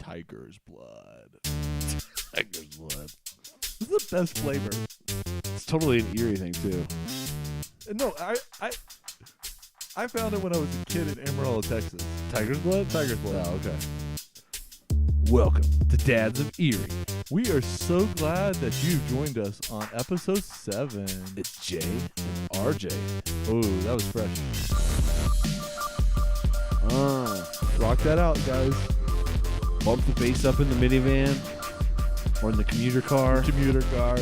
tiger's blood. Tiger's blood. This is the best flavor. It's totally an Erie thing too. No, I found it when I was a kid in Amarillo, Texas. Tiger's blood? Tiger's blood. Oh, okay. Welcome to Dads of Erie. We are so glad that you've joined us on episode 7. It's Jay and RJ. Oh, that was fresh. Rock that out, guys. Bump the bass up in the minivan or in the commuter car. Commuter car.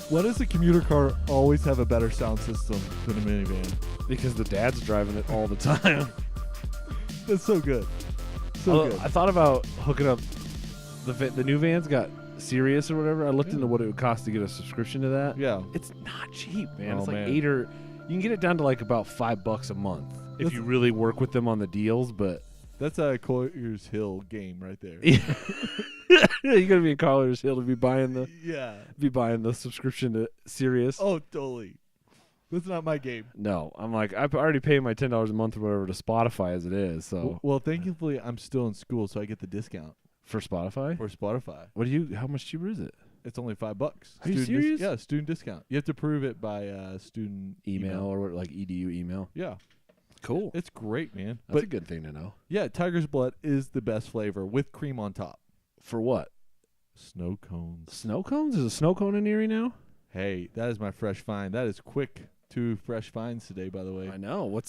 Why does a commuter car always have a better sound system than a minivan? Because the dad's driving it all the time. That's so good. So good. I thought about hooking up the new van's got Sirius or whatever. I looked into what it would cost to get a subscription to that. Yeah. It's not cheap, man. Oh, it's like man. you can get it down to like about $5 a month if you really work with them on the deals, but That's a Colliers Hill game right there. you gotta be in Colliers Hill to be buying the subscription to Sirius. Oh, totally. That's not my game. No, I'm like I already pay my $10 a month or whatever to Spotify as it is. So Well, thankfully, I'm still in school, so I get the discount for Spotify, for Spotify. how much cheaper is it? It's only $5. Are you serious? Yeah, student discount. You have to prove it by student Email or like EDU email. Yeah, Cool. it's great, man. That's a good thing to know. Yeah, tiger's blood is the best flavor with cream on top. For what? Snow cones. Snow cones? Is a snow cone in Erie now? Hey, that is my fresh find. That is quick. 2 fresh finds today, by the way. I know.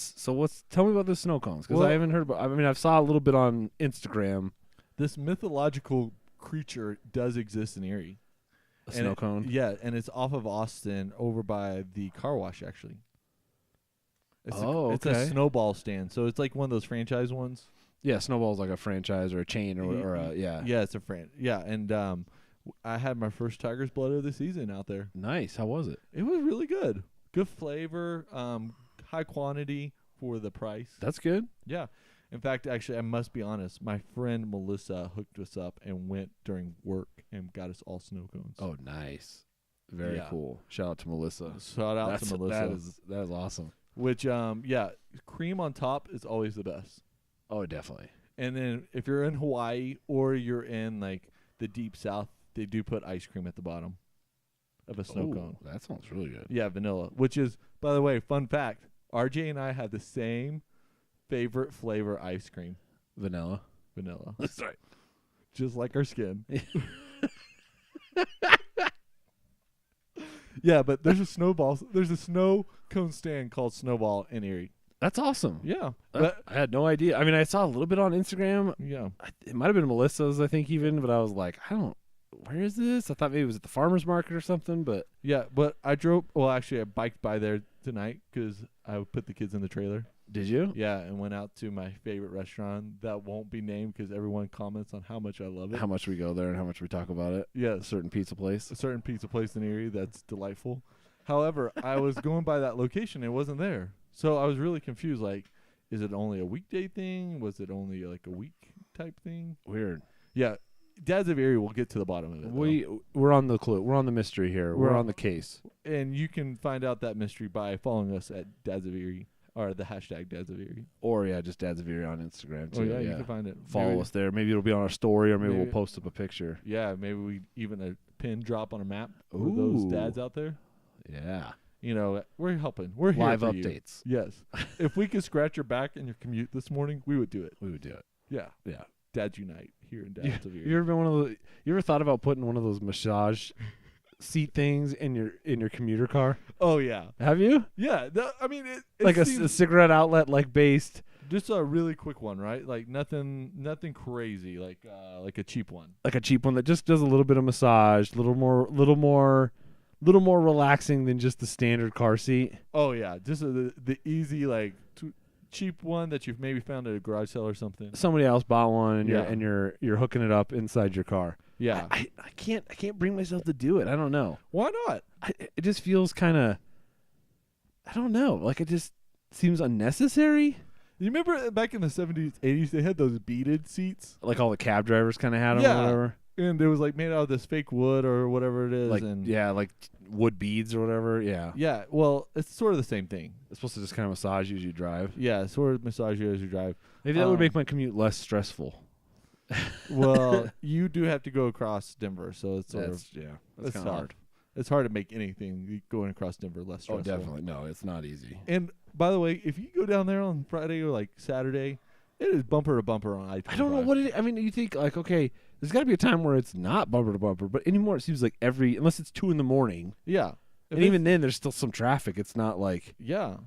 Tell me about the snow cones because Well, I haven't heard about. I mean, I've saw a little bit on Instagram. This mythological creature does exist in Erie. A snow cone. Yeah, and it's off of Austin over by the car wash, actually. It's okay. a snowball stand. So it's like one of those franchise ones. Yeah, Snowball's like a franchise or a chain or a Yeah, it's a Yeah, and I had my first tiger's blood of the season out there. Nice. How was it? It was really good. Good flavor, high quantity for the price. That's good. Yeah. In fact, actually, I must be honest. My friend Melissa hooked us up and went during work and got us all snow cones. Oh, nice. Very Yeah. cool. Shout out to Melissa. Shout out to Melissa. That is awesome. Which, cream on top is always the best. Oh, definitely. And then if you're in Hawaii or you're in like the deep south, they do put ice cream at the bottom of a snow cone. That sounds really good. Yeah, vanilla. Which is, by the way, fun fact. RJ and I have the same favorite flavor ice cream. Vanilla. That's right. Just like our skin. Yeah, but there's a snow cone stand called Snowball in Erie. That's awesome. Yeah. I had no idea. I mean, I saw a little bit on Instagram. Yeah. It might have been Melissa's, I think, even, but I was like, where is this? I thought maybe it was at the farmer's market or something, but. Yeah, but I biked by there tonight because I put the kids in the trailer. Did you? Yeah, and went out to my favorite restaurant that won't be named because everyone comments on how much I love it. How much we go there and how much we talk about it. Yeah, A certain pizza place. a certain pizza place in Erie that's delightful. However, I was going by that location and it wasn't there. So I was really confused. Like, is it only a weekday thing? Was it only like a week type thing? Weird. Yeah. Dads of Erie will get to the bottom of it. We're on the clue. We're on the mystery here. We're on the case. And you can find out that mystery by following us at Dads of Erie or the hashtag Dads of Erie. Or, just Dads of Erie on Instagram, too. Oh, yeah, you can find it. Follow us there. Maybe it'll be on our story or maybe we'll Maybe- post up a picture. Yeah, maybe we even a pin drop on a map for Ooh. those dads out there. Yeah. You know, we're helping. We're here Live for you. updates. Yes. If we could scratch your back in your commute this morning, we would do it. We would do it. Yeah. Yeah. Dads unite here in Dads of Erie. You ever been you ever thought about putting one of those massage seat things in your commuter car? Oh yeah. Have you? Yeah. I mean, it Like a seems cigarette outlet based. just a really quick one, right? Like nothing crazy, like a cheap one. Like a cheap one that just does a little bit of massage, little more relaxing than just the standard car seat. Oh yeah, just the easy cheap one that you've maybe found at a garage sale or something. Somebody else bought one and Yeah. you're hooking it up inside your car. Yeah. I can't bring myself to do it. I don't know. Why not? It just feels kind of, I don't know. Like it just seems unnecessary. You remember back in the 70s, 80s, they had those beaded seats? Like all the cab drivers kind of had them Yeah. or whatever. And it was like made out of this fake wood or whatever it is. Like and like wood beads or whatever. Yeah. yeah, well, it's sort of the same thing. It's supposed to just kind of massage you as you drive. Yeah, sort of massage you as you drive. Maybe that would make my commute less stressful. Well, you do have to go across Denver, so it's sort of That's it's kind of hard. It's hard to make anything going across Denver less stressful. Oh, definitely. No, it's not easy. And by the way, if you go down there on Friday or like Saturday, it is bumper to bumper on I-25. I don't know what it is. I mean, you think like, okay, there's got to be a time where it's not bumper to bumper, but anymore it seems like unless it's 2 a.m. Yeah. And even then, there's still some traffic. It's not like yeah,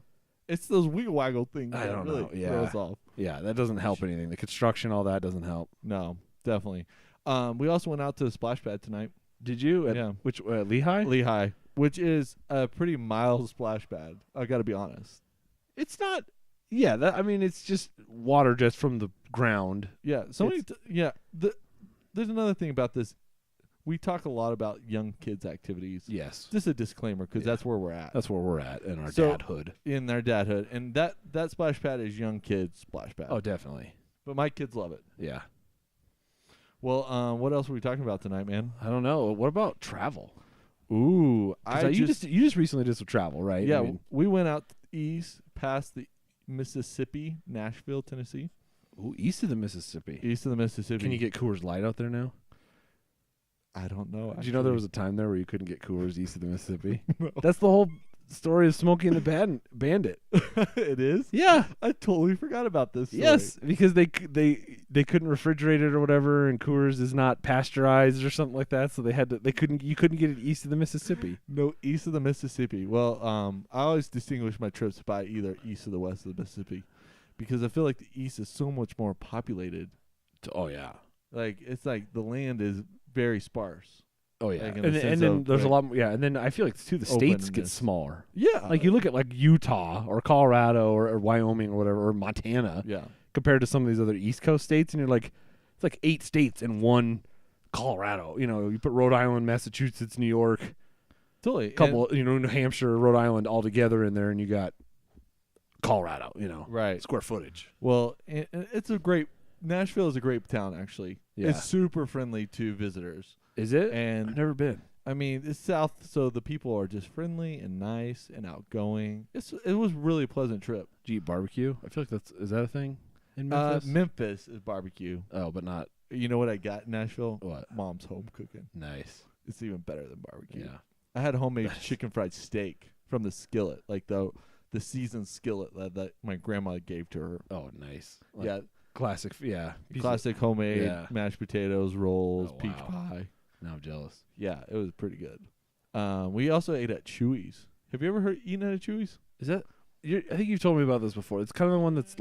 it's those wiggle waggle things. I don't really know. Yeah, throw us off. Yeah, that doesn't help anything. The construction, all that doesn't help. No, definitely. We also went out to the splash pad tonight. Did you? Yeah. Which Lehigh? Lehigh, which is a pretty mild splash pad. I got to be honest. It's not. Yeah, I mean, it's just water just from the ground. Yeah. There's another thing about this. We talk a lot about young kids' activities. Yes. Just a disclaimer, because that's where we're at. That's where we're at in our dadhood. In their dadhood. And that splash pad is young kids' splash pad. Oh, definitely. But my kids love it. Yeah. Well, what else were we talking about tonight, man? I don't know. What about travel? Ooh. You just recently did some travel, right? Yeah, I mean, we went out east past the Mississippi, Nashville, Tennessee. ooh, east of the Mississippi. East of the Mississippi. Can you get Coors Light out there now? I don't know. Did you know there was a time there where you couldn't get Coors east of the Mississippi? No. That's the whole story of Smokey and the Bandit. It is? Yeah. I totally forgot about this story. Yes, because they couldn't refrigerate it or whatever, and Coors is not pasteurized or something like that, so you couldn't get it east of the Mississippi. No, east of the Mississippi. Well, I always distinguish my trips by either east or the west of the Mississippi, because I feel like the east is so much more populated. Oh yeah. Like it's like the land is very sparse. Oh yeah, Like and then there's a lot more. Yeah, and then I feel like too the states get openness. smaller. Yeah, Like you look at like Utah or Colorado or Wyoming or whatever, or Montana, yeah, compared to some of these other East Coast states, and you're like, it's like 8 states in one Colorado. You know, you put Rhode Island, Massachusetts, New York, totally. couple, New Hampshire, Rhode Island all together in there, and you got Colorado. Right. Square footage. Well, it's a great. Nashville is a great town, actually. Yeah. It's super friendly to visitors. Is it? And I've never been. I mean, it's south, so the people are just friendly and nice and outgoing. It was really a pleasant trip. Did you eat barbecue? I feel like is that a thing in Memphis? Memphis is barbecue. Oh, but not. You know what I got in Nashville? What? Mom's home cooking. Nice. It's even better than barbecue. Yeah. I had homemade chicken fried steak from the skillet, like the seasoned skillet that my grandma gave to her. Oh, nice. Yeah. Classic. Yeah. Classic homemade mashed potatoes, rolls, Oh, peach wow. pie. Now I'm jealous. Yeah, it was pretty good. We also ate at Chewy's. Have you ever eaten at Chewy's? Is that? I think you've told me about this before. It's kind of the one that's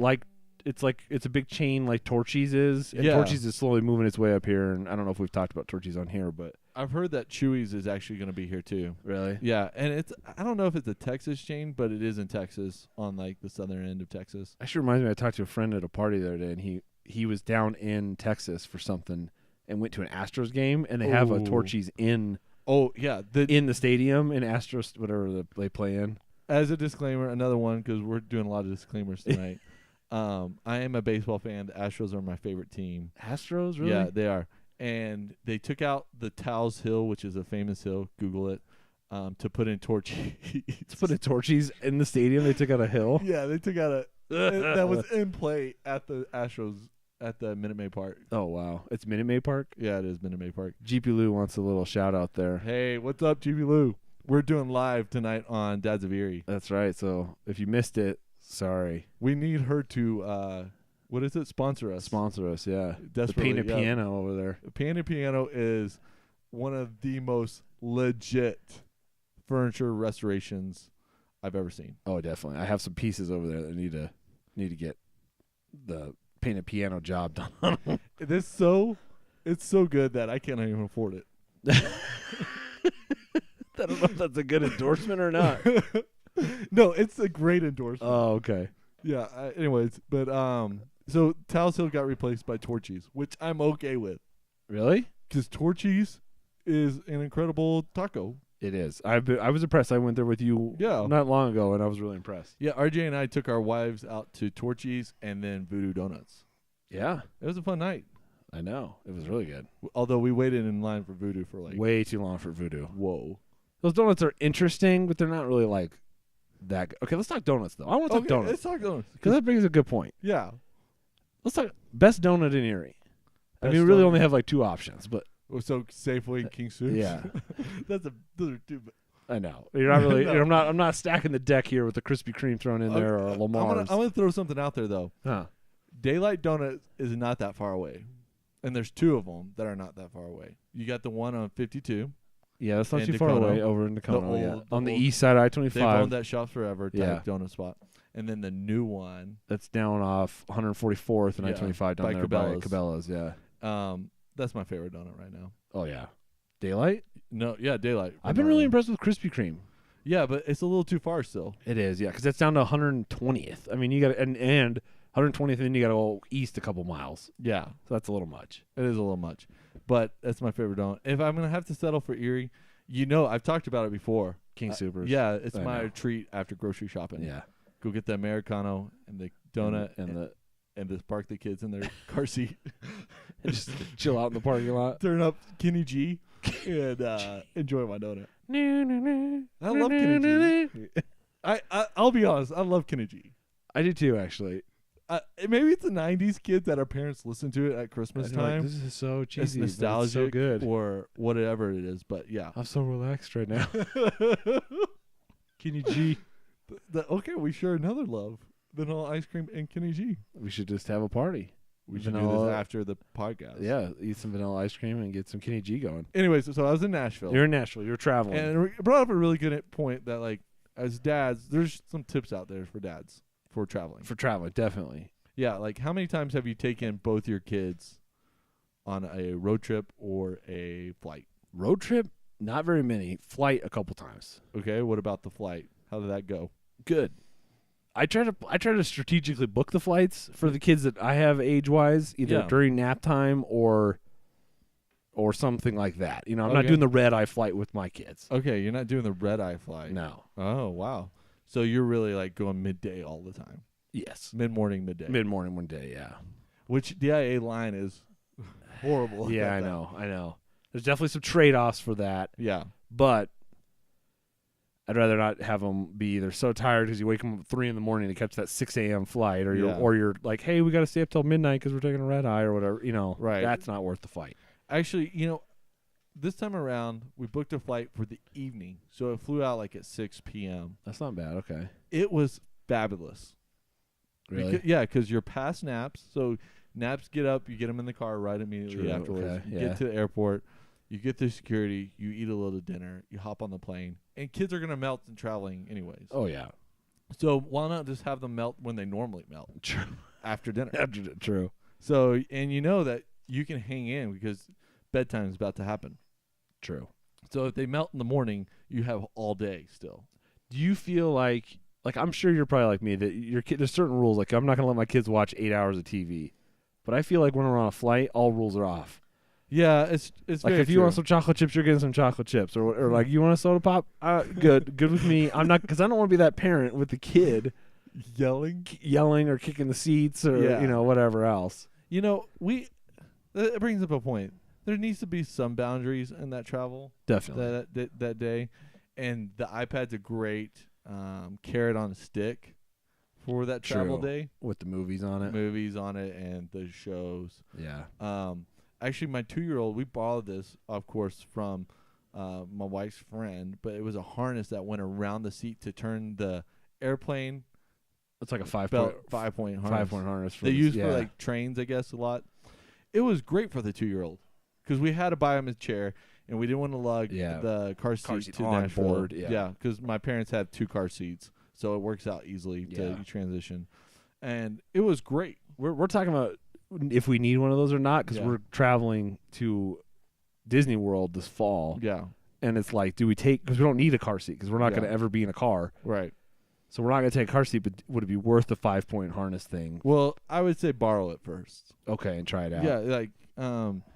it's a big chain like Torchy's is. And Yeah. Torchy's is slowly moving its way up here. And I don't know if we've talked about Torchy's on here, but I've heard that Chewy's is actually going to be here too. really, Yeah, and I don't know if it's a Texas chain, but it is in Texas, on like the southern end of Texas. actually reminds me. I talked to a friend at a party the other day, and he was down in Texas for something and went to an Astros game, and they have a Ooh. Torchy's in Oh yeah, in the stadium in Astros, whatever they play in. as a disclaimer, another one, because we're doing a lot of disclaimers tonight. I am a baseball fan. The Astros are my favorite team. Astros, really? Yeah, they are. And they took out the Taos Hill, which is a famous hill. Google it. To put in Torchy's. To put a Torchy's in the stadium, they took out a hill. Yeah, they took out that was in play at the Astros at the Minute Maid Park. Oh wow, it's Minute Maid Park. Yeah, it is Minute Maid Park. GP Lou wants a little shout out there. Hey, what's up, GB Lou? We're doing live tonight on Dads of Erie. That's right. So if you missed it, sorry. We need her to what is it? Sponsor us. Sponsor us, yeah. The Desperately, painted yeah. piano over there. Painted Piano is one of the most legit furniture restorations I've ever seen. Oh, definitely. I have some pieces over there that need to get the painted piano job done. It's so good that I can't even afford it. I don't know if that's a good endorsement or not. No, it's a great endorsement. Oh, okay. Yeah. Anyways, but so Taos Hill got replaced by Torchy's, which I'm okay with, Really? because Torchy's is an incredible taco. It is. I was impressed. I went there with you not long ago, and I was really impressed. Yeah, RJ and I took our wives out to Torchy's and then Voodoo Donuts. Yeah. It was a fun night. I know. It was really good. Although we waited in line for Voodoo for like Way too long for Voodoo. whoa. Those donuts are interesting, but they're not really like that good. Okay, let's talk donuts though. I want to talk donuts Let's talk donuts. because that brings a good point. Yeah. Let's talk best donut in Erie. I Best mean, we really donut. only have like 2 options, but So Safeway and King Soup's. yeah. Those are two. I know you're not really. No. I'm not stacking the deck here with the Krispy Kreme thrown in there or Lamar's. I'm gonna throw something out there though. Huh. Daylight Donut is not that far away, and there's 2 of them that are not that far away. You got the one on 52. Yeah, that's not And too far Dacono. away over in Dacono. Yeah, old- on the old- east side of They've owned I-25. that shop forever. Type Yeah. donut spot, and then the new one. That's down off 144th and Yeah, I-25 down by there Cabela's. by Cabela's. Yeah. That's my favorite donut right now. Oh yeah. Daylight. No, yeah, Daylight. I've been really impressed with Krispy Kreme. Yeah, but it's a little too far still. It is, yeah, because that's down to 120th. I mean, you got and 120th, and then you got to go east a couple miles. Yeah, So that's a little much. it is a little much, but that's my favorite donut. If I'm gonna have to settle for Erie, I've talked about it before. King Supers. Yeah, it's I my know. treat after grocery shopping. Yeah. Go get the Americano and the donut and just park the kids in their car seat. just chill out in the parking lot. Turn up Kenny G and enjoy my donut. I love Kenny G. I'll be honest, I love Kenny G. I do too, actually. Maybe it's the '90s kids that our parents listen to it at Christmas I know, like, time. this is so cheesy. It's but nostalgic, It's so good. or whatever it is. But yeah, I'm so relaxed right now. Kenny G. Okay, we share another love: vanilla ice cream and Kenny G. We should just have a party. We should do Vanilla- this after the podcast. Yeah, eat some vanilla ice cream and get some Kenny G going. Anyways, so I was in Nashville. You're in Nashville. You're traveling. And it brought up a really good point that, like, as dads, there's some tips out there for dads for traveling. For traveling, definitely. Yeah, like, how many times have you taken both your kids on a road trip or a flight? Road trip, not very many. Flight, a couple times. Okay, what about the flight? How did that go? Good. I try to strategically book the flights for the kids that I have age-wise, either Yeah. during nap time or something like that. You know, I'm not Okay. doing the red-eye flight with my kids. Okay, you're not doing the red-eye flight. No. Oh, wow. So you're really, like, going midday all the time. Yes. Mid-morning, midday. Mid-morning one day, yeah. Which DIA line is horrible. Yeah, about I know. There's definitely some trade-offs for that, that. Yeah. but I'd rather not have them be either so tired because you wake them up at 3 in the morning to catch that 6 a.m. flight, or you're like, hey, we got to stay up till midnight because we're taking a red eye or whatever. You know, Right. That's not worth the fight. Actually, this time around, we booked a flight for the evening. So it flew out, like, at 6 p.m. That's not bad. Okay. It was fabulous. Really? Yeah, because you're past naps. So naps get up, you get them in the car right immediately True, afterwards. okay, You yeah. get to the airport, you get through security, you eat a little dinner, you hop on the plane. And kids are going to melt in traveling anyways. Oh yeah. So why not just have them melt when they normally melt True. after dinner? True. So, and you know that you can hang in because bedtime is about to happen. True. So if they melt in the morning, you have all day still. Do you feel like I'm sure you're probably like me that your kid, there's certain rules, like I'm not gonna let my kids watch 8 hours of TV, but I feel like when we're on a flight, all rules are off. Yeah, it's Like very if you true. want some chocolate chips, you're getting some chocolate chips, or like you want a soda pop, good with me. I'm not, because I don't want to be that parent with the kid yelling or kicking the seats or Yeah. whatever else. It brings up a point. There needs to be some boundaries in that travel Definitely. that day, and the iPad's a great carrot on a stick for that travel True. day. With the movies on it. Movies on it and the shows. Yeah. Actually, my 2-year-old, we borrowed this, of course, from my wife's friend, but it was a harness that went around the seat to turn the airplane It's like a 5 belt point 5-point harness. 5-point harness. For They this- use yeah. for like trains, I guess, a lot. It was great for the 2-year-old because we had to buy him a chair and we didn't want to lug Yeah. the car Car seat seat to on Nashville. board, yeah. because my parents have 2 car seats, so it works out easily Yeah. to transition. And it was great. We're talking about if we need one of those or not, because Yeah. we're traveling to Disney World this fall, Yeah, and it's like, do we take, because we don't need a car seat because we're not Yeah. going to ever be in a car, right. so we're not going to take a car seat. But would it be worth the 5-point harness thing? Well, I would say borrow it first. Okay, and try it out. Yeah, like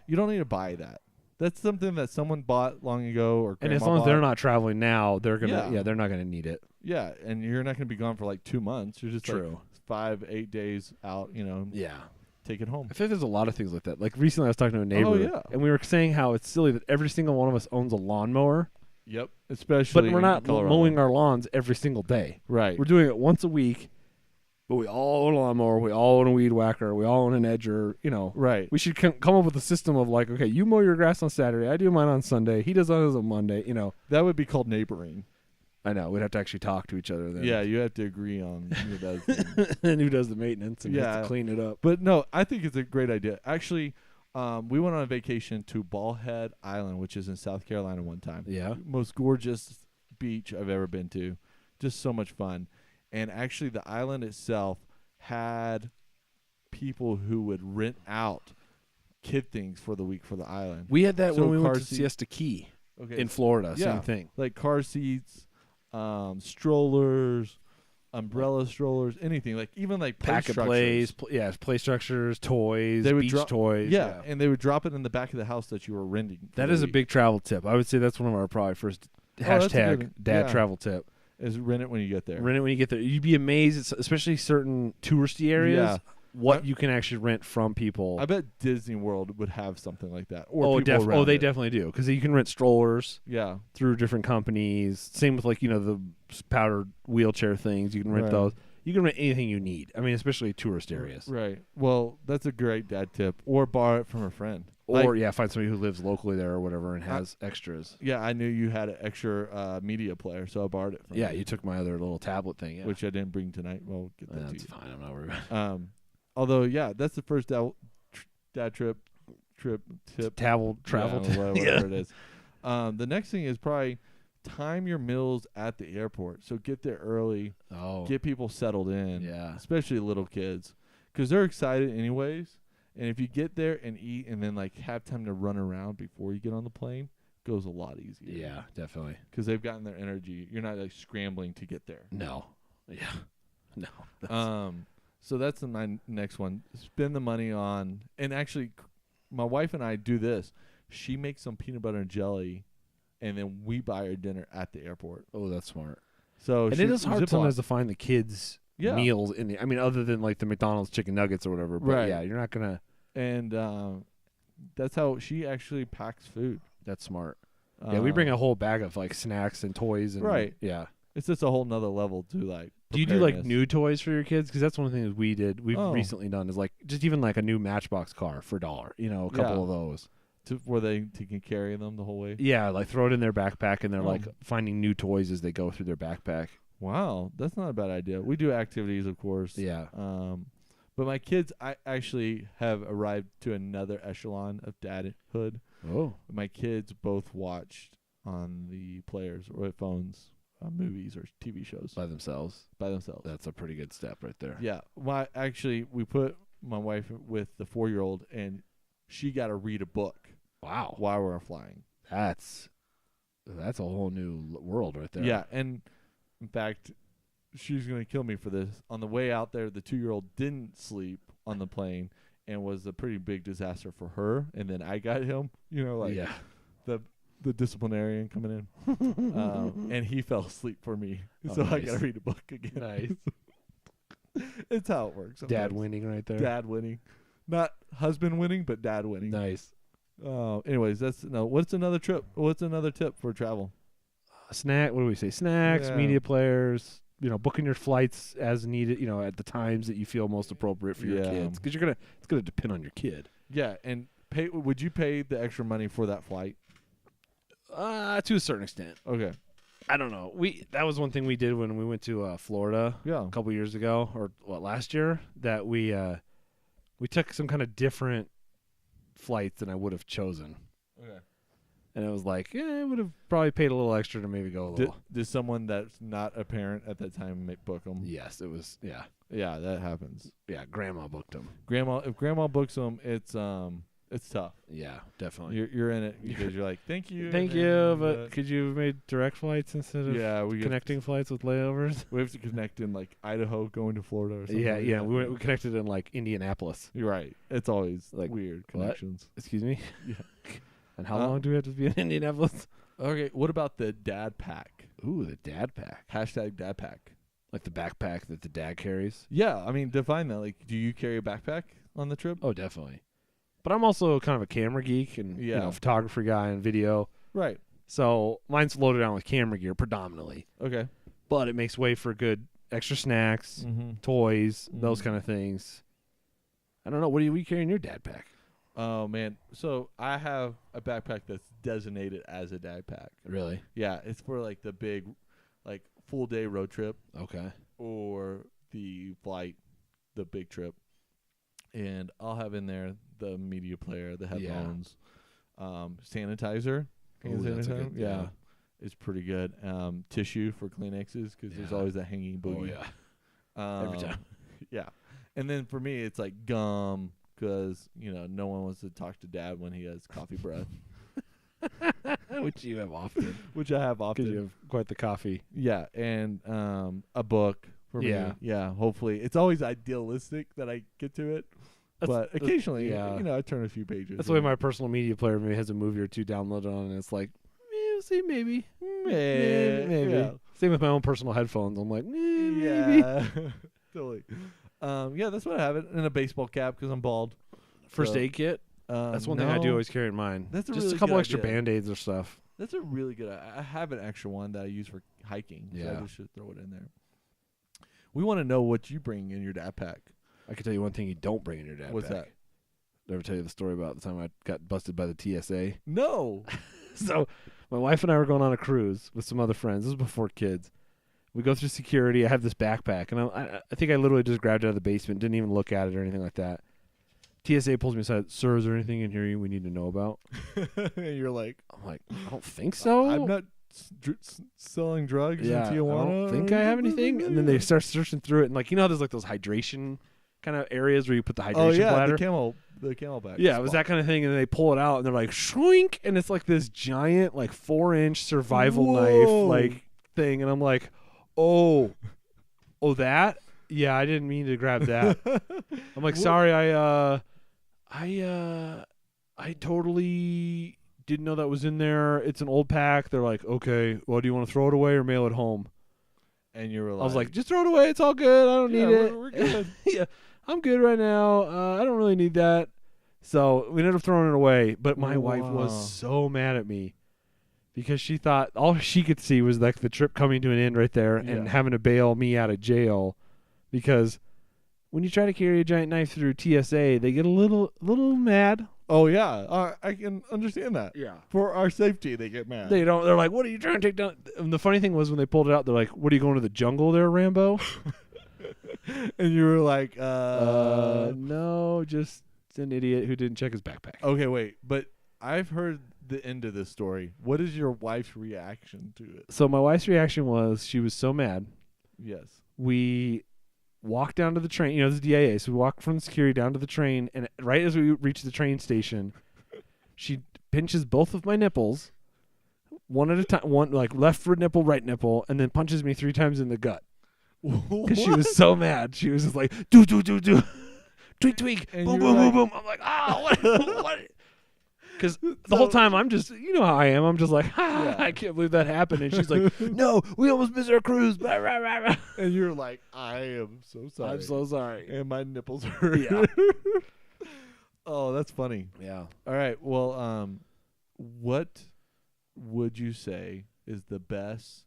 you don't need to buy that. That's something that someone bought long ago, or And as grandma long as they're bought. not traveling now, they're gonna Yeah. they're not gonna need it. Yeah, and you're not going to be gone for like 2 months. You're just like True. 5-8 days out. Yeah. take it home. I feel like there's a lot of things like that. Like recently, I was talking to a neighbor, yeah. and we were saying how it's silly that every single one of us owns a lawnmower. Yep, especially. But we're not mowing our lawns every single day. Right. We're doing it once a week. But we all own a lawnmower. We all own a weed whacker. We all own an edger. You know. Right. We should come up with a system of like, okay, you mow your grass on Saturday. I do mine on Sunday. He does his on Monday. You know. That would be called neighboring. I know. We'd have to actually talk to each other then. Yeah, you have to agree on who does and who does the maintenance and has to clean it up. But no, I think it's a great idea. Actually, we went on a vacation to Ball Head Island, which is in South Carolina one time. Yeah. Most gorgeous beach I've ever been to. Just so much fun. And actually, the island itself had people who would rent out kid things for the week for the island. We had that when we went to Siesta Key in Florida. Yeah, same thing. Like car seats, strollers, umbrella strollers, anything. Like even like pack of plays, play structures, toys, beach toys. Yeah, and they would drop it in the back of the house that you were renting. That is a big travel tip. I would say that's one of our probably first hashtag dad travel tip. Is rent it when you get there. Rent it when you get there. You'd be amazed, especially certain touristy areas, what you can actually rent from people. I bet Disney World would have something like that. Or they definitely do, because you can rent strollers. Yeah. Through different companies. Same with like the powdered wheelchair things. You can rent those. You can rent anything you need. I mean, especially tourist areas. Right. Well, that's a great dad tip. Or borrow it from a friend. Or find somebody who lives locally there or whatever and has extras. Yeah, I knew you had an extra media player, so I borrowed it from you. Yeah, you took my other little tablet thing, which I didn't bring tonight. Well, get that to you. That's fine. I'm not worried about it. Although, that's the first dad trip tip. Travel tip. Whatever it is. The next thing is probably time your meals at the airport. So get there early. Oh. Get people settled in. Yeah. Especially little kids, because they're excited anyways. And if you get there and eat and then like have time to run around before you get on the plane, goes a lot easier. Yeah, definitely. Because they've gotten their energy. You're not like scrambling to get there. No. Yeah. No. So that's my next one. Spend the money on, and actually, my wife and I do this. She makes some peanut butter and jelly, and then we buy her dinner at the airport. Oh, that's smart. So and it is hard sometimes to find the kids' meals in the. I mean, other than like the McDonald's chicken nuggets or whatever. But yeah, you're not gonna. And that's how she actually packs food. That's smart. Yeah, we bring a whole bag of like snacks and toys. And, Yeah. It's just a whole nother level to like. Do you do like new toys for your kids? Because that's one of the things we did. We've recently done is like just even like a new Matchbox car for $1. A couple of those. Where they can carry them the whole way. Yeah, like throw it in their backpack and they're like finding new toys as they go through their backpack. Wow, that's not a bad idea. We do activities, of course. Yeah. But my kids, I actually have arrived to another echelon of dadhood. Oh. My kids both watched on the players or phones movies or TV shows by themselves. That's a pretty good step right there. Yeah. We put my wife with the 4-year-old, and she got to read a book. Wow. While we were flying. That's a whole new world right there. Yeah, and in fact, she's going to kill me for this. On the way out there, the 2-year-old didn't sleep on the plane and was a pretty big disaster for her. And then I got him, the disciplinarian coming in. And he fell asleep for me. So nice. I got to read a book again. Nice. It's how it works. Sometimes. Dad winning right there. Dad winning. Not husband winning, but dad winning. Nice. Anyways, what's another trip? What's another tip for travel? What do we say? Snacks, media players, booking your flights as needed, at the times that you feel most appropriate for your kids. Because it's gonna depend on your kid. Yeah, and would you pay the extra money for that flight? To a certain extent. Okay. I don't know. That was one thing we did when we went to Florida a couple years ago, or last year, that we took some kind of different flights than I would have chosen. Okay. And it was like, it would have probably paid a little extra to maybe go a little. Did someone that's not a parent at that time book them? Yes, it was. Yeah. Yeah, that happens. Yeah, grandma booked them. If grandma books them, it's tough. Yeah, definitely. You're in it because you're like, thank you. Thank you, but could you have made direct flights instead of connecting flights with layovers? We have to connect in like Idaho going to Florida or something. Yeah. We connected in like Indianapolis. You're right. It's always like weird connections. What? Excuse me? Yeah. And how long do we have to be in Indianapolis? Okay, what about the dad pack? Ooh, the dad pack. Hashtag dad pack. Like the backpack that the dad carries? Yeah, I mean, define that. Like, do you carry a backpack on the trip? Oh, definitely. But I'm also kind of a camera geek and photography guy and video. Right. So mine's loaded down with camera gear predominantly. Okay. But it makes way for good extra snacks, toys, those kind of things. I don't know. What do you carry in your dad pack? Oh, man. So I have a backpack that's designated as a dad pack. Really? Yeah. It's for like the big, like full day road trip. Okay. Or the flight, the big trip. And I'll have in there the media player, the headphones, sanitizer. Ooh, that's a good, yeah. It's pretty good. Tissue for Kleenexes because there's always that hanging boogie. Oh, yeah. Every time. Yeah. And then for me, it's like gum because, no one wants to talk to Dad when he has coffee breath. Which you have often. Which I have often. Because you have quite the coffee. Yeah. And a book for me. Yeah. Hopefully. It's always idealistic that I get to it. But occasionally, I turn a few pages. That's the way my personal media player maybe has a movie or two downloaded on, and it's like, see, maybe. Yeah. Same with my own personal headphones. I'm like, maybe. Yeah, totally. That's what I have. In a baseball cap because I'm bald. First aid kit. That's one thing I do always carry in mine. That's just really a couple good extra idea. Band-Aids or stuff. That's a really good. I have an extra one that I use for hiking. So I just should throw it in there. We want to know what you bring in your dad pack. I can tell you one thing you don't bring in your dad pack. What's that? Did I ever tell you the story about the time I got busted by the TSA? No. So my wife and I were going on a cruise with some other friends. This was before kids. We go through security. I have this backpack, and I think I literally just grabbed it out of the basement, didn't even look at it or anything like that. TSA pulls me aside. Sir, is there anything in here we need to know about? And you're like, I'm like, I don't think so. I'm not selling drugs in Tijuana. I don't think I have anything. And then they start searching through it, and like, there's like those hydration kind of areas where you put the hydration bladder. the camelback. Yeah, it was that kind of thing, and they pull it out, and they're like, shrink, and it's like this giant, like 4-inch survival knife, like thing, and I'm like, oh, that? Yeah, I didn't mean to grab that. I'm like, sorry, I totally didn't know that was in there. It's an old pack. They're like, okay, well, do you want to throw it away or mail it home? And you were like, I was like, just throw it away. It's all good. I don't need it. We're good. Yeah, I'm good right now. I don't really need that. So we ended up throwing it away. But my wife was so mad at me because she thought all she could see was like the trip coming to an end right there and having to bail me out of jail. Because when you try to carry a giant knife through TSA, they get a little mad. Oh yeah, I can understand that. Yeah, for our safety, they get mad. They don't. They're like, "What are you trying to take down?" And the funny thing was when they pulled it out, they're like, "What are you going to the jungle there, Rambo?" And you were like, no, just an idiot who didn't check his backpack." Okay, wait, but I've heard the end of this story. What is your wife's reaction to it? So my wife's reaction was she was so mad. Yes. We walk down to the train. This is DIA, so we walk from the security down to the train, and right as we reach the train station, she pinches both of my nipples, one at a time, one like left nipple, right nipple, and then punches me 3 times in the gut. Because she was so mad. She was just like, do, tweak, and boom, boom, boom. I'm like, what? Because the whole time I'm just, how I am. I'm just like, I can't believe that happened. And she's like, no, we almost missed our cruise. And you're like, I am so sorry. I'm so sorry. And my nipples hurt. Yeah. Oh, that's funny. Yeah. All right. Well, what would you say is the best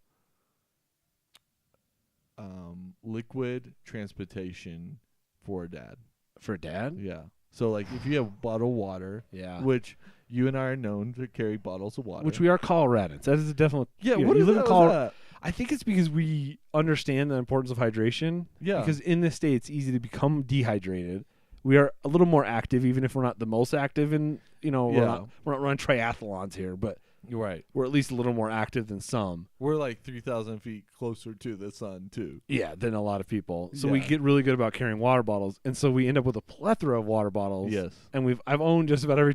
liquid transportation for a dad? For a dad? Yeah. So, like, if you have bottled water, which you and I are known to carry bottles of water. Which we are Coloradans. That is a definite. Yeah, what is that? I think it's because we understand the importance of hydration. Yeah. Because in this state, it's easy to become dehydrated. We are a little more active, even if we're not the most active in, we're not running triathlons here, but you're right. We're at least a little more active than some. We're like 3,000 feet closer to the sun, too. Yeah, than a lot of people. So we get really good about carrying water bottles. And so we end up with a plethora of water bottles. Yes. And I've owned just about every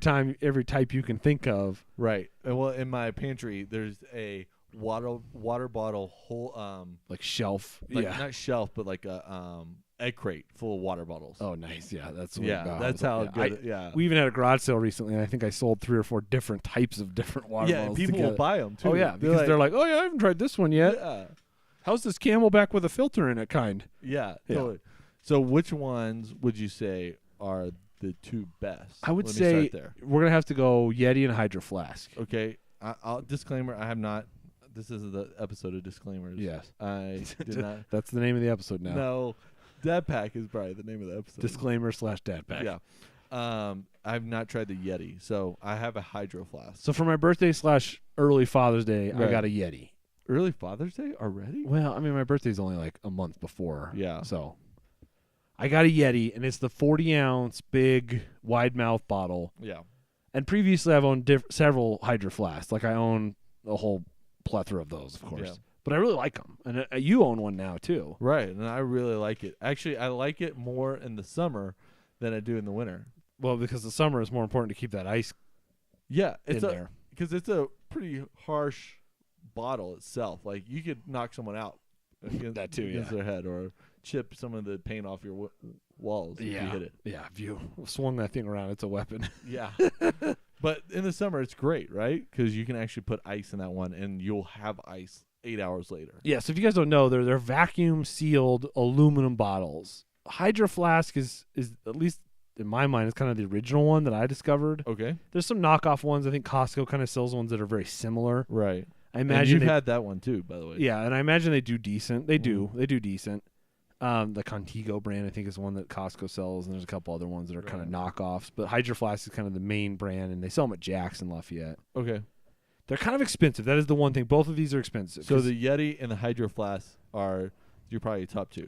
type you can think of. Right. And well, in my pantry, there's a water bottle whole like shelf. Not shelf, but like a egg crate full of water bottles. Oh, nice. Yeah, that's that's how good. We even had a garage sale recently, and I think I sold 3 or 4 different types of different water bottles. Yeah, people will buy them too. Oh yeah, because they're like, oh yeah, I haven't tried this one yet. Yeah. How's this Camelback with a filter in it kind? Yeah, totally. So which ones would you say are the two best? I would Let me say start there. we're gonna have to go Yeti and Hydroflask. Okay. I'll disclaimer. I have not. This is the episode of disclaimers. Yes. I did not. That's the name of the episode now. No. Dad Pack is probably the name of the episode. Disclaimer / Dad Pack. Yeah. I've not tried the Yeti, so I have a Hydroflask. So for my birthday / early Father's Day, I got a Yeti. Early Father's Day already? Well, I mean, my birthday's only like a month before. Yeah. So I got a Yeti, and it's the 40-ounce big wide mouth bottle. Yeah. And previously, I've owned several Hydroflasks. Like I own a whole plethora of those, of course. Yeah. But I really like them. And you own one now, too. Right. And I really like it. Actually, I like it more in the summer than I do in the winter. Well, because the summer is more important to keep that ice in there. Because it's a pretty harsh bottle itself. Like, you could knock someone out against their head or chip some of the paint off your walls if you hit it. Yeah, if you swung that thing around, it's a weapon. Yeah. But in the summer, it's great, right? Because you can actually put ice in that one, and you'll have ice 8 hours later. Yeah, so if you guys don't know, they're vacuum-sealed aluminum bottles. Hydroflask is at least in my mind, is kind of the original one that I discovered. Okay. There's some knockoff ones. I think Costco kind of sells ones that are very similar. Right. I imagine you've had that one too, by the way. Yeah, and I imagine they do decent. They do decent. The Contigo brand, I think, is one that Costco sells, and there's a couple other ones that are kind of knockoffs. But Hydroflask is kind of the main brand, and they sell them at Jack's in Lafayette. Okay. They're kind of expensive. That is the one thing. Both of these are expensive. So the Yeti and the Hydroflask are you're probably top two.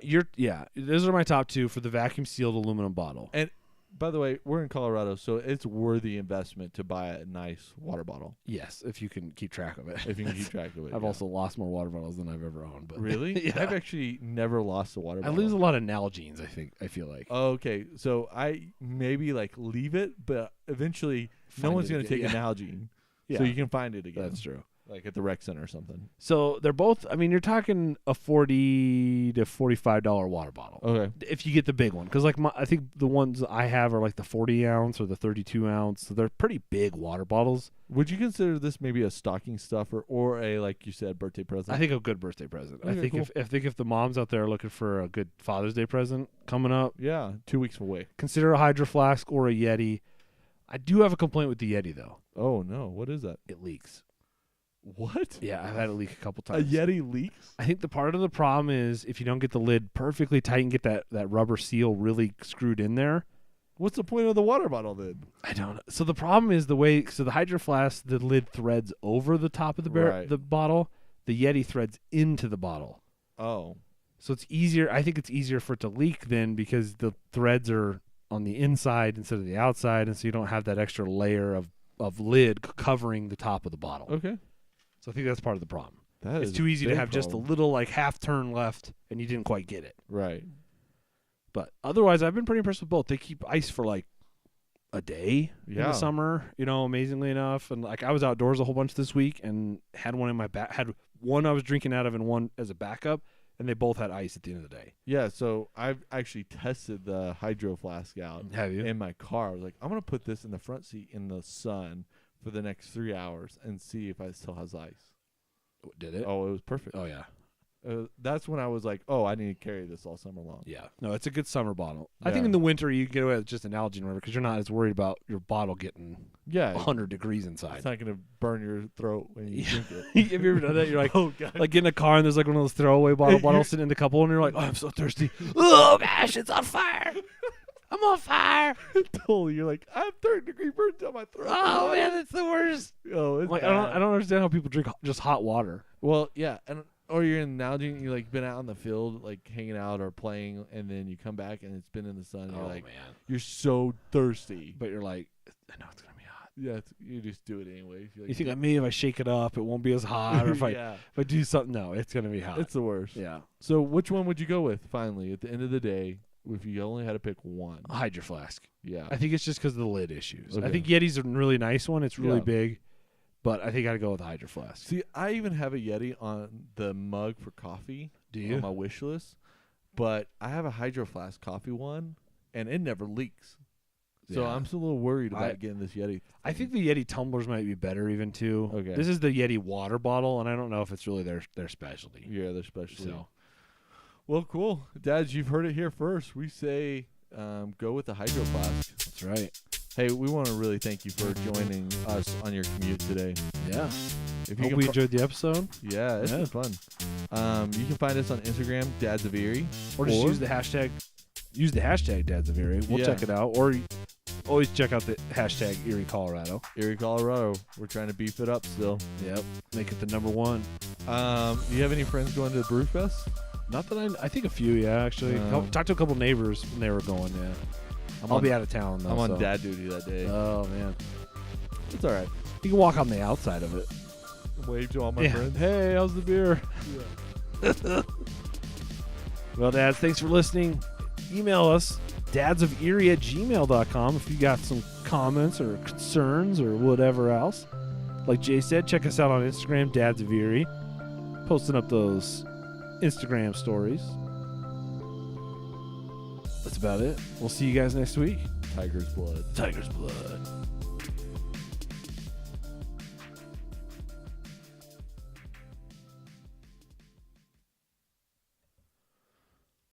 Those are my top two for the vacuum sealed aluminum bottle. And by the way, we're in Colorado, so it's worthy investment to buy a nice water bottle. Yes, if you can keep track of it. If you can keep track of it. I've also lost more water bottles than I've ever owned. But really? Yeah. I've actually never lost a water bottle. I lose a lot of Nalgene's, I feel like. Okay, so I maybe leave it, but eventually no one's going to take a Nalgene. Yeah. So you can find it again. That's true. Like at the rec center or something. So they're both, I mean, you're talking a $40 to $45 water bottle. Okay. If you get the big one. Because I think the ones I have are like the 40 ounce or the 32 ounce. So they're pretty big water bottles. Would you consider this maybe a stocking stuffer or a, like you said, birthday present? I think a good birthday present. Okay, I think cool. if the moms out there are looking for a good Father's Day present coming up. Yeah, 2 weeks away. Consider a Hydroflask or a Yeti. I do have a complaint with the Yeti, though. Oh, no. What is that? It leaks. What? Yeah, I've had it leak a couple times. A Yeti leaks? I think the part of the problem is if you don't get the lid perfectly tight and get that rubber seal really screwed in there. What's the point of the water bottle then? I don't know. So the problem is the Hydroflask, the lid threads over the top of the bottle. The Yeti threads into the bottle. Oh. So it's easier. I think it's easier for it to leak then because the threads are on the inside instead of the outside, and so you don't have that extra layer of lid covering the top of the bottle. Okay. So I think that's part of the problem. It's too easy to have just a little half turn left, and you didn't quite get it. Right. But otherwise, I've been pretty impressed with both. They keep ice for a day in the summer, amazingly enough. And I was outdoors a whole bunch this week and had one in my back. Had one I was drinking out of and one as a backup, and they both had ice at the end of the day. Yeah, so I've actually tested the Hydroflask out. Have you? In my car. I was like, I'm going to put this in the front seat in the sun for the next 3 hours and see if it still has ice. Did it? Oh, it was perfect. Oh, yeah. That's when I was like, oh, I need to carry this all summer long. Yeah. No, it's a good summer bottle. Yeah. I think in the winter you get away with just an Nalgene river because you're not as worried about your bottle getting 100 degrees inside. It's not going to burn your throat when you drink it. Have you ever done that? You're like, oh, God. Like get in a car and there's one of those throwaway bottles sitting in the couple and you're like, oh, I'm so thirsty. Oh, gosh, it's on fire. I'm on fire. Totally. You're like, I have 3rd-degree burn down my throat. Oh, man, that's the worst. Oh, it's I don't understand how people drink just hot water. Well, yeah, or you're in Nalgene, you're been out in the field, hanging out or playing, and then you come back and it's been in the sun. And you're man, you're so thirsty, but you're like, I know it's gonna be hot. Yeah, you just do it anyway. You think maybe if I shake it up, it won't be as hot, or if I do something, no, it's gonna be hot. It's the worst. Yeah. So which one would you go with finally at the end of the day? If you only had to pick one, Hydroflask. Yeah, I think it's just because of the lid issues. Okay. I think Yeti's a really nice one. It's really big. But I think I got to go with the Hydroflask. See, I even have a Yeti on the mug for coffee. Do you? On my wish list. But I have a Hydroflask coffee one, and it never leaks. So I'm still a little worried about getting this Yeti. I think the Yeti tumblers might be better even, too. Okay. This is the Yeti water bottle, and I don't know if it's really their specialty. Yeah, their specialty. So. Well, cool. Dads, you've heard it here first. We say go with the Hydroflask. That's right. Hey, we want to really thank you for joining us on your commute today. Yeah. If you Hope we enjoyed the episode. Yeah, it's been fun. You can find us on Instagram, Dads of Erie, or just use the hashtag. Use the hashtag Dads of Erie. We'll check it out. Or always check out the hashtag Erie, Colorado. Erie, Colorado. We're trying to beef it up still. Yep. Make it the number one. Do you have any friends going to the Brew Fest? Not that I think a few, yeah, actually. Talked to a couple neighbors when they were going, yeah. I'll be out of town, though. I'm on dad duty that day. Oh, man. It's all right. You can walk on the outside of it. Wave to all my friends. Hey, how's the beer? Yeah. Well, dads, thanks for listening. Email us, dadsoferie@gmail.com, if you got some comments or concerns or whatever else. Like Jay said, check us out on Instagram, Dads of Erie. Posting up those Instagram stories. That's about it. We'll see you guys next week. Tiger's blood. Tiger's blood.